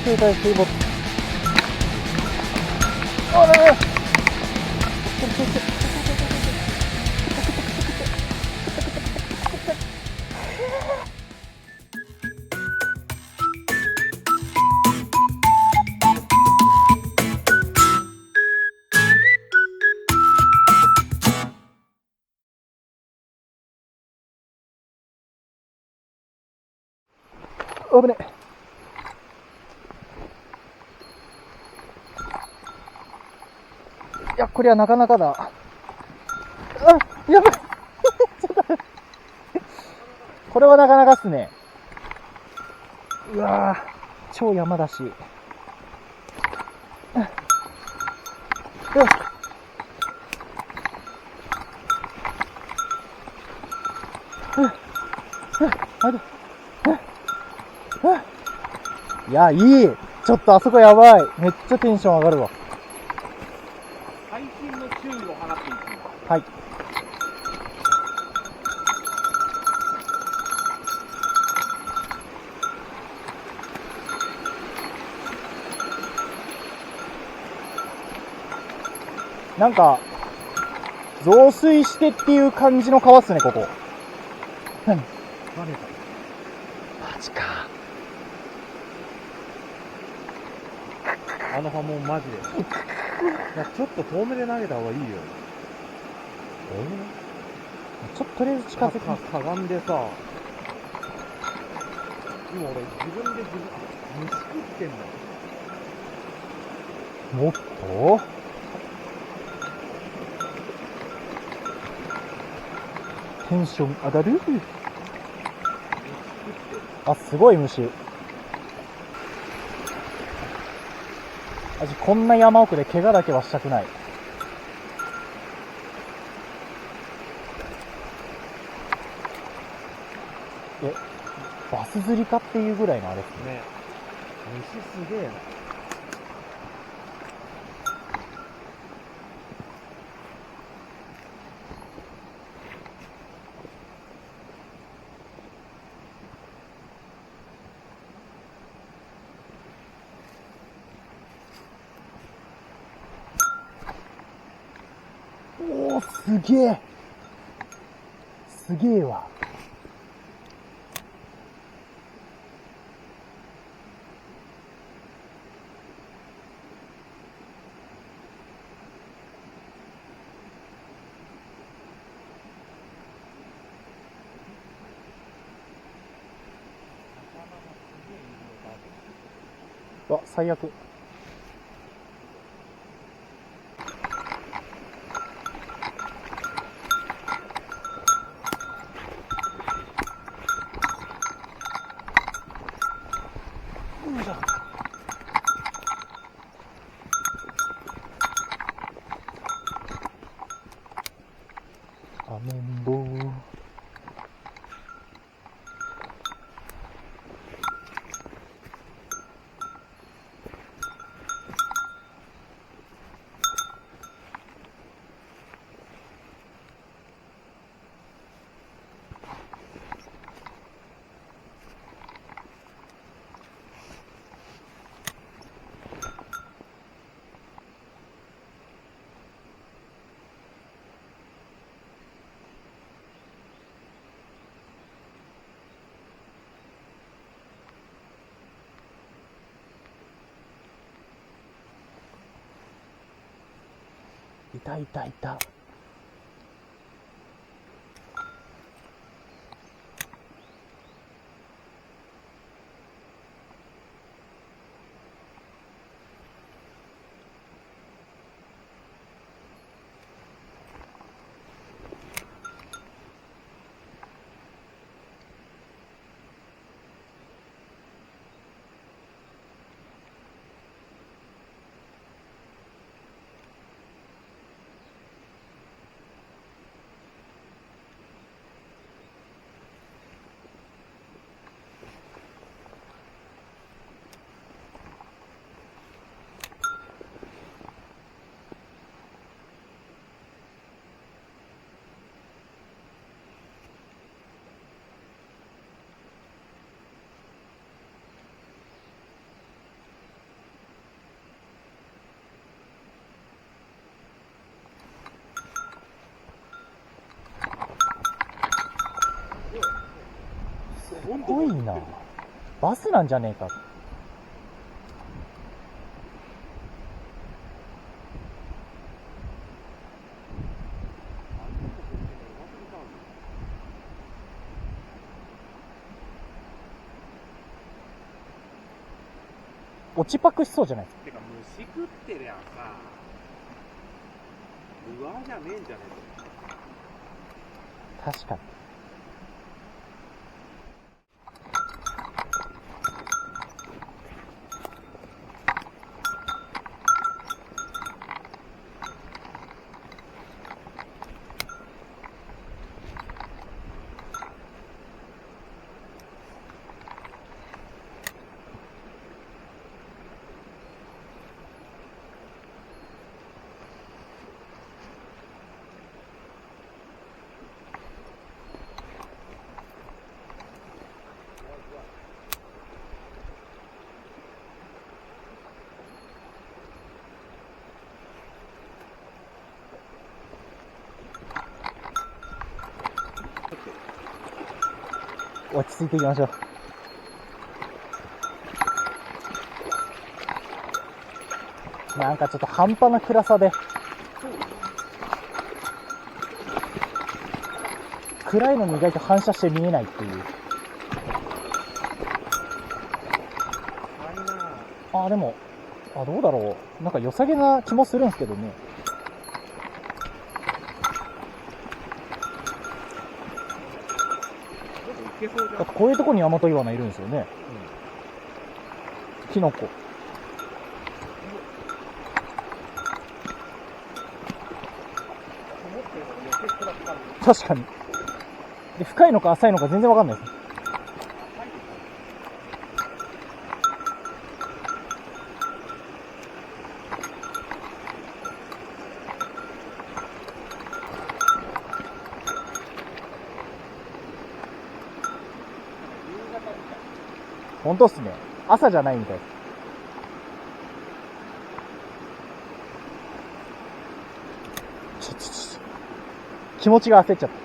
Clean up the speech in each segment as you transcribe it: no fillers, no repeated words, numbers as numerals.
携帯水没。あれれ。危ね。いや、これはなかなかだ。あ、やばい。ちょっと待って。これはなかなかっすね。うわぁ、超山だし。よし。いや、いい。ちょっとあそこやばい。めっちゃテンション上がるわ。最新の注意を払っていきます。はい。なんか、増水してっていう感じの川っすね、ここ。何？バレた。マジか。あの波紋マジで。ちょっと遠めで投げた方がいいよ。ちょっととりあえず近づく。かがんでさ、今俺自分で虫食ってんだよ。もっとテンション上がる。あ、すごい虫。私こんな山奥で怪我だけはしたくない。え、バス釣りかっていうぐらいのあれっすね。ね。虫すげえな。おー、すげえ。すげえわ。うわ、最悪。アメンボー。いたいたいた。ごいな。バスなんじゃねえか。落ちパクしそうじゃないですか。てか虫食ってりゃさ、ルアーじゃねえんじゃね確かに。落ち着いていきましょう。なんかちょっと半端な暗さで、暗いのに意外と反射して見えないっていう。あ、でも、どうだろう。なんか良さげな気もするんですけどね。だってこういうとこにヤマトイワナいるんですよね。キノコ。確かに。で、深いのか浅いのか全然わかんないです。本当っすね。朝じゃないみたいです。気持ちが焦っちゃった。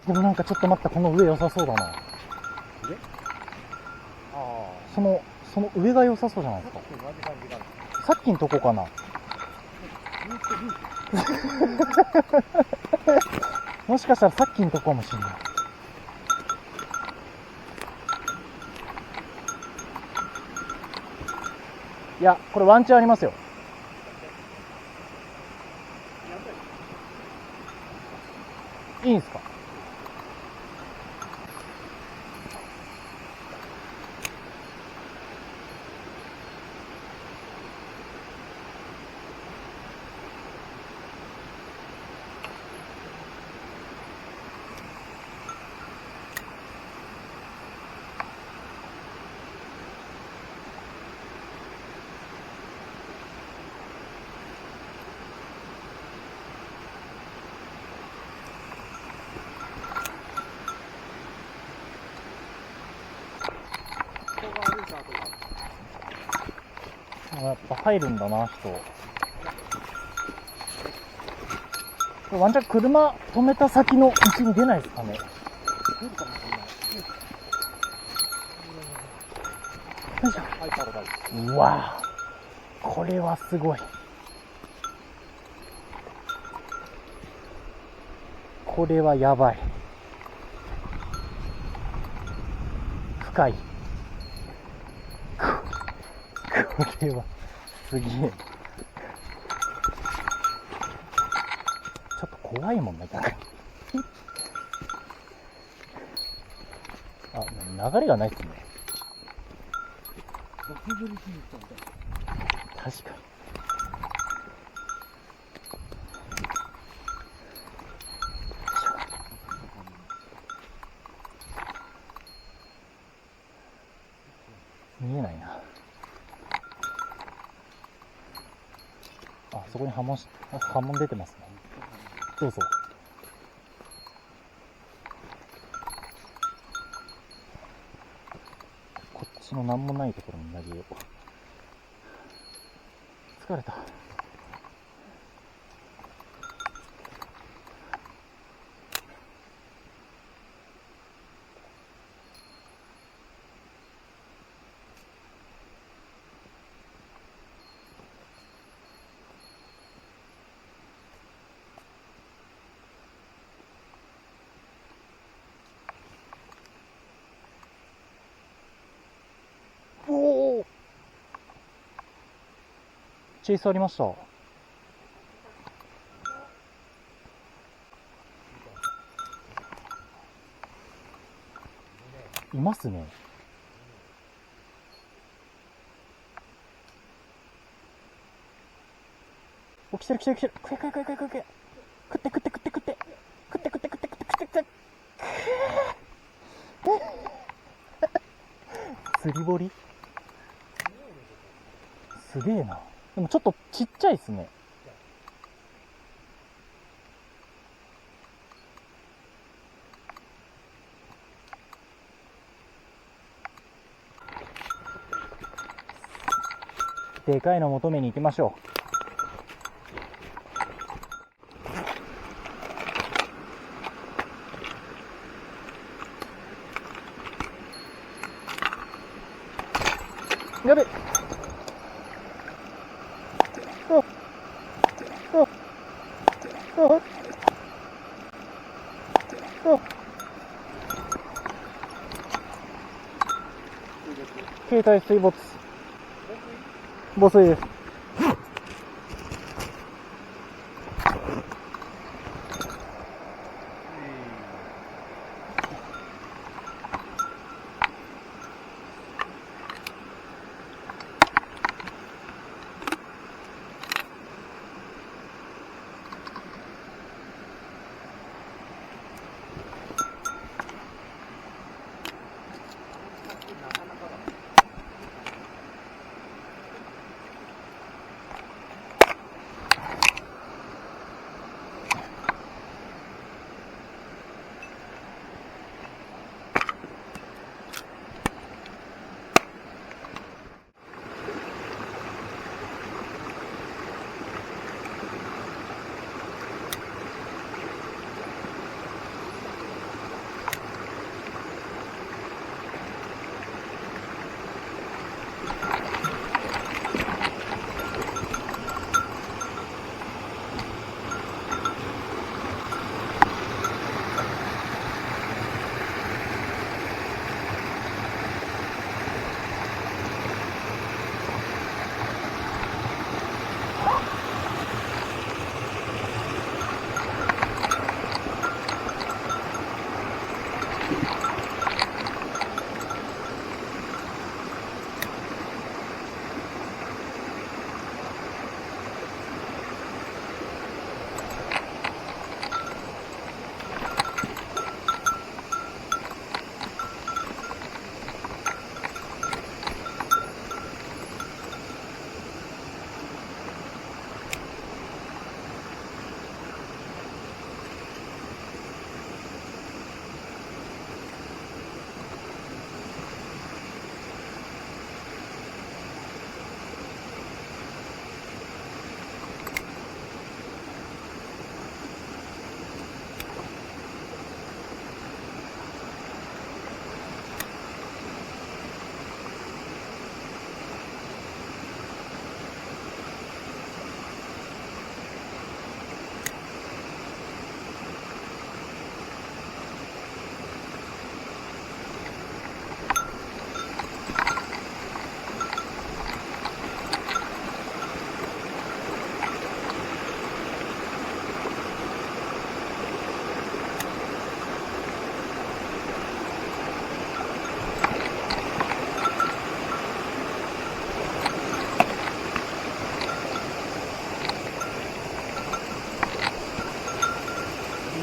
でもなんかちょっと待った、この上良さそうだな。その上が良さそうじゃないですか。さっきんとこかな。もしかしたらさっきんとこかもしれない。いや、これワンチャンありますよ。いいんすか？やっぱ入るんだな、人。ワンチャン車止めた先の道に出ないですかね。出るかもしれない。よいしょ。うわぁ、これはすごい。これはやばい。深い。これはすげえ。ちょっと怖いもんね、逆に。流れがないっすね。確かに。こに波紋出てますね。どうぞ。こっちの何もないところに投げよう。疲れた。おお、チェイスありました。いますね。お、来てる来てる来てる。食え食え食え食え食え食って食って食って食って食って食って食って食って食って食って。釣り堀すげえな。でもちょっとちっちゃいっすね。でかいの求めに行きましょう。やべっ。おおおお、携帯水没。防水です。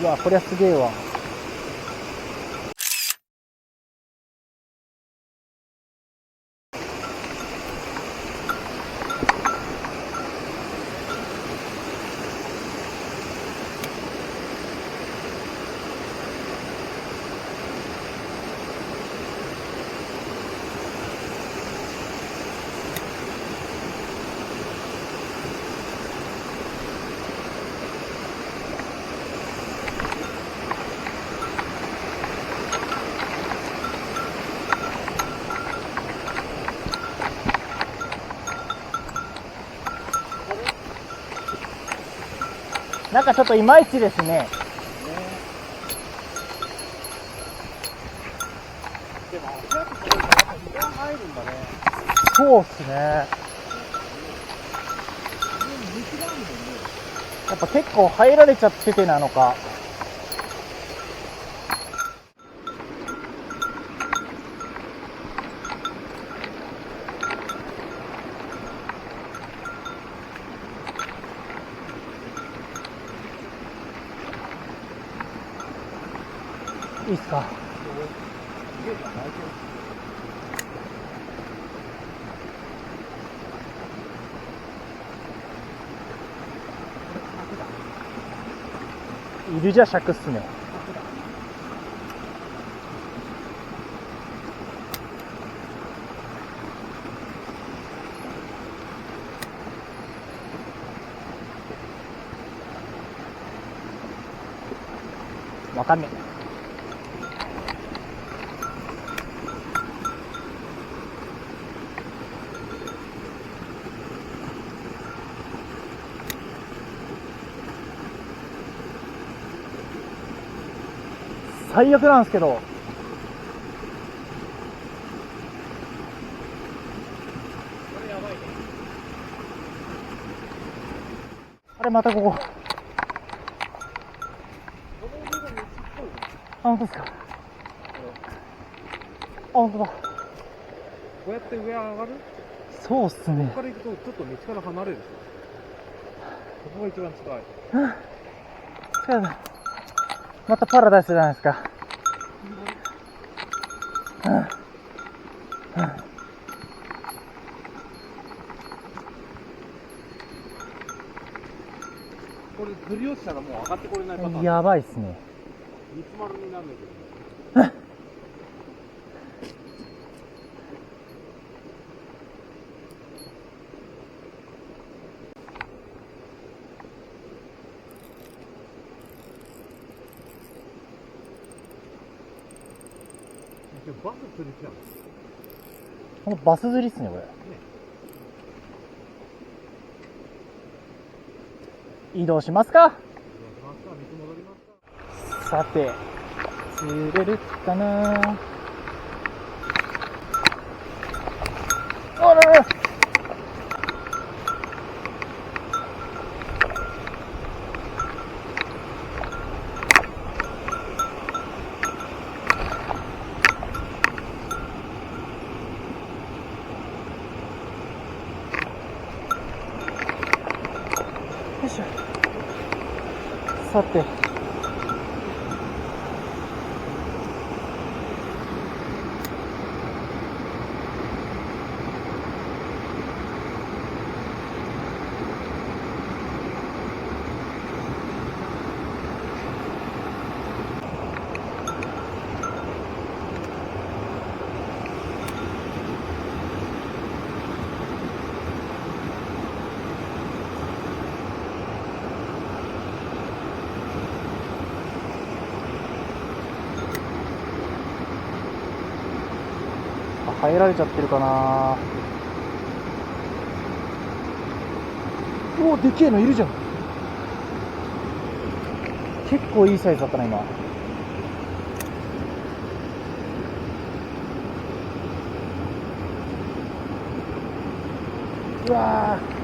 うわ、こりゃすげえわ。なんかちょっといまいちですね。でも、足跡これやっぱ時間入るんだね。そうっすね。やっぱ結構入られちゃっててなのか。いいっすか。いるじゃ尺っすね。わかんねえ。最悪なんですけど。あれ、またここ。あ、本当ですか。あ、本当だ。こうやって上上がる？そうっすね。ここから行くとちょっと道から離れるでしょ。ここが一番近い。またパラダイスじゃないですか。これずり落ちたらもう上がってこれないパターン。やばいっすね。三つ丸になるんだけど。バス釣りじゃん。このバス釣りっすね、これ。移動しますか。さて、釣れるかな。あらら。よいしょ。さて。入られちゃってるかな。おお、でけえのいるじゃん。結構いいサイズだったな、今。うわー。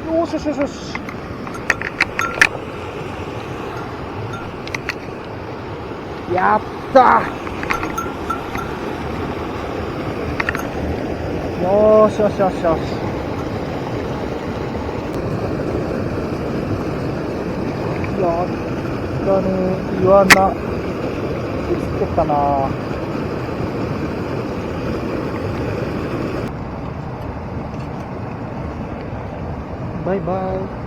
よしよしよしよし。やったー。よーしよしよしよし。やったね。イワナ映ってたな。バイバイ。